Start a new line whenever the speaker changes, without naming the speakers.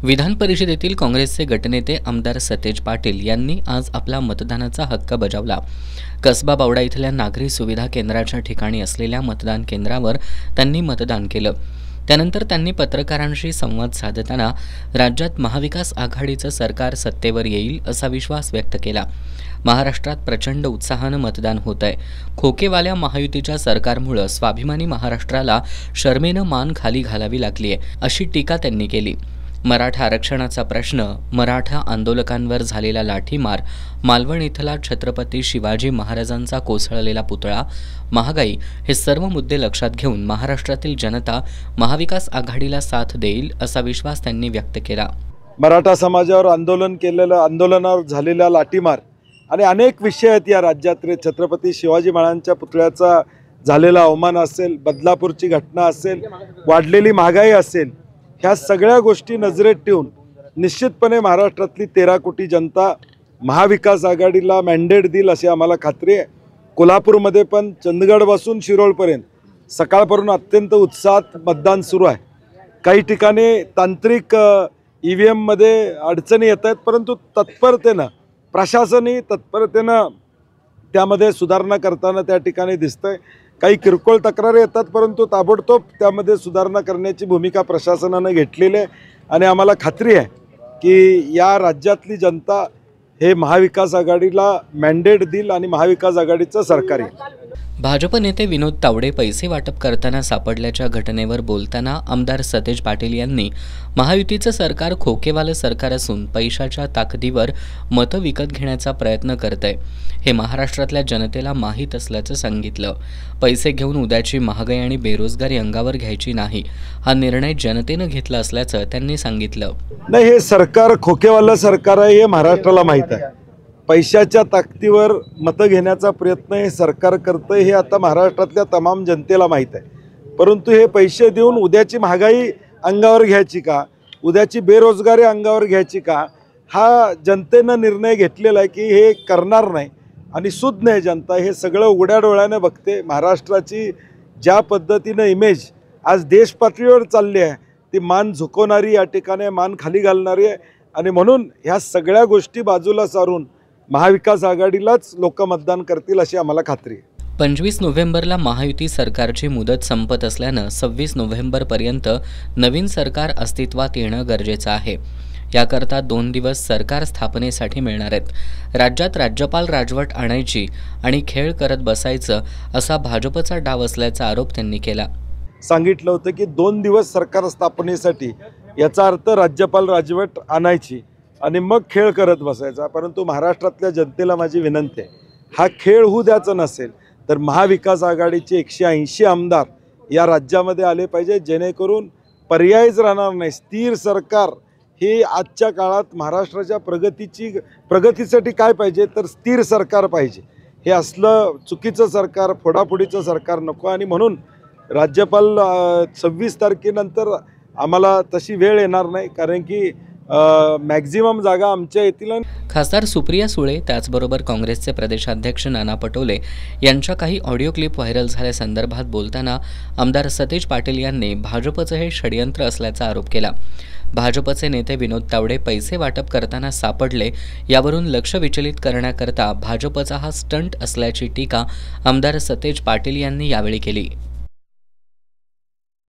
विधान परिषदेतील काँग्रेसचे गटनेते आमदार सतेज पाटील यांनी आज आपला मतदानाचा हक्क बजावला। कसबा बावडा इथल्या नागरी सुविधा केंद्राच्या ठिकाणी असलेल्या मतदान केंद्रावर त्यांनी मतदान केलं। त्यानंतर त्यांनी पत्रकारांशी संवाद साधताना राज्यात महाविकास आघाडीचं सरकार सत्तेवर येईल असा विश्वास व्यक्त केला। महाराष्ट्रात प्रचंड उत्साहानं मतदान होत आहे। खोकेवाल्या महायुतीच्या सरकारमुळे स्वाभिमानी महाराष्ट्राला शर्मेनं मान खाली घालावी लागली आहे, अशी टीका त्यांनी केली। मराठा आरक्षणाचा प्रश्न, मराठा आंदोलकांवर झालेला लाठीमार, मालवण इथला छत्रपती शिवाजी महाराजांचा कोसळलेला पुतळा, महागाई हे सर्व मुद्दे लक्षात घेऊन महाराष्ट्रातील जनता महाविकास आघाडीला साथ देईल असा विश्वास त्यांनी व्यक्त केला।
मराठा समाजावर आंदोलनावर झालेला लाठीमार आणि अनेक विषय आहेत या राज्यात। छत्रपती शिवाजी महाराजांच्या पुतळ्याचा झालेला अवमान असेल, बदलापूरची घटना असेल, वाढलेली महागाई असेल, ह्या सगळ्या गोष्टी नजरेत ठेवून निश्चितपणे महाराष्ट्रातली 13 कोटी जनता महाविकास आघाडीला मॅन्डेट देईल अशी आम्हाला खात्री आहे। कोल्हापूरमध्ये पण चंदगडपासून शिरोळपर्यंत सकाळपासून अत्यंत उत्साहात मतदान सुरू आहे। काही ठिकाणी तांत्रिक EVM मध्ये अडचणी येत आहेत, परंतु तत्परतेनं प्रशासनही तत्परतेनं त्यामध्ये सुधारणा करताना त्या ठिकाणी दिसतंय। काही किरकोळ तक्रारी येतात, परंतु ताबडतोब त्यामध्ये सुधारणा करण्याची भूमिका प्रशासनाने घेतलेली आहे आणि आम्हाला खात्री आहे की या राज्यातली जनता हे महाविकास आघाडीला मॅन्डेट देईल आणि महाविकास आघाडीचं सरकार येईल।
भाजप नेते विनोद तावडे पैसे वाटप करताना सापडल्याच्या घटनेवर बोलताना आमदार सतेज पाटील यांनी महायुतीचं सरकार खोकेवालं सरकार असून पैशाच्या ताकदीवर मतं विकत घेण्याचा प्रयत्न करतंय हे महाराष्ट्रातल्या जनतेला माहीत असल्याचं सांगितलं। पैसे घेऊन उद्याची महागाई आणि बेरोजगारी अंगावर घ्यायची नाही, हा निर्णय जनतेनं घेतला असल्याचं त्यांनी सांगितलं।
नाही, हे सरकार खोकेवालं सरकार आहे हे महाराष्ट्राला माहीत आहे। पैशाच्या ताकदीवर मतं घेण्याचा प्रयत्न हे सरकार करतंय हे आता महाराष्ट्रातल्या तमाम जनतेला माहीत आहे। परंतु हे पैसे देऊन उद्याची महागाई अंगावर घ्यायची का, उद्याची बेरोजगारी अंगावर घ्यायची का, हा जनतेनं निर्णय घेतलेला आहे की हे करणार नाही। आणि सुज्ञ आहे जनता, हे सगळं उघड्या डोळ्याने बघते। महाराष्ट्राची ज्या पद्धतीनं इमेज आज देश पातळीवर चालली आहे ती मान झुकवणारी, या ठिकाणी मान खाली घालणारी आहे। आणि म्हणून ह्या सगळ्या गोष्टी बाजूला सारून महाविकास आघाडीलाच लोक मतदान करतील अशी आम्हाला खात्री आहे।
25 नोव्हेंबरला महायुती सरकारची मुदत संपत असल्यानं 26 नोव्हेंबरपर्यंत नवीन सरकार अस्तित्वात येणं गरजेचं आहे। याकरता 2 दिवस सरकार स्थापनेसाठी मिळणार आहेत। राज्यात राज्यपाल राजवट आणायची आणि खेळ करत बसायचं असा भाजपचा डाव असल्याचा आरोप त्यांनी केला।
सांगितलं होतं की 2 दिवस सरकार स्थापनेसाठी, याचा अर्थ राज्यपाल राजवट आणायची आणि मग खेळ करत बसायचा। परंतु महाराष्ट्रातल्या जनतेला माझी विनंती आहे, हा खेळ होऊ द्यायचा नसेल तर महाविकास आघाडीचे 180 आमदार या राज्यामध्ये आले पाहिजे, जेणेकरून पर्यायच राहणार नाही। स्थिर सरकार हे आजच्या काळात महाराष्ट्राच्या प्रगतीसाठी काय पाहिजे तर स्थिर सरकार पाहिजे। हे असलं चुकीचं सरकार, फोडाफोडीचं सरकार नको। आणि म्हणून राज्यपाल 26 तारखेनंतर आम्हाला तशी वेळ येणार नाही, कारण की मॅक्झिमम जागा आमच्या येतील।
खासदार सुप्रिया सुळे, त्याचबरोबर काँग्रेसचे प्रदेशाध्यक्ष नाना पटोले यांच्या काही ऑडिओ क्लिप व्हायरल झाल्यासंदर्भात बोलताना आमदार सतेज पाटील यांनी भाजपचं हे षडयंत्र असल्याचा आरोप केला। भाजपचे नेते विनोद तावडे पैसे वाटप करताना सापडले, यावरून लक्ष विचलित करण्याकरता भाजपचा हा स्टंट असल्याची टीका आमदार सतेज पाटील यांनी यावेळी केली।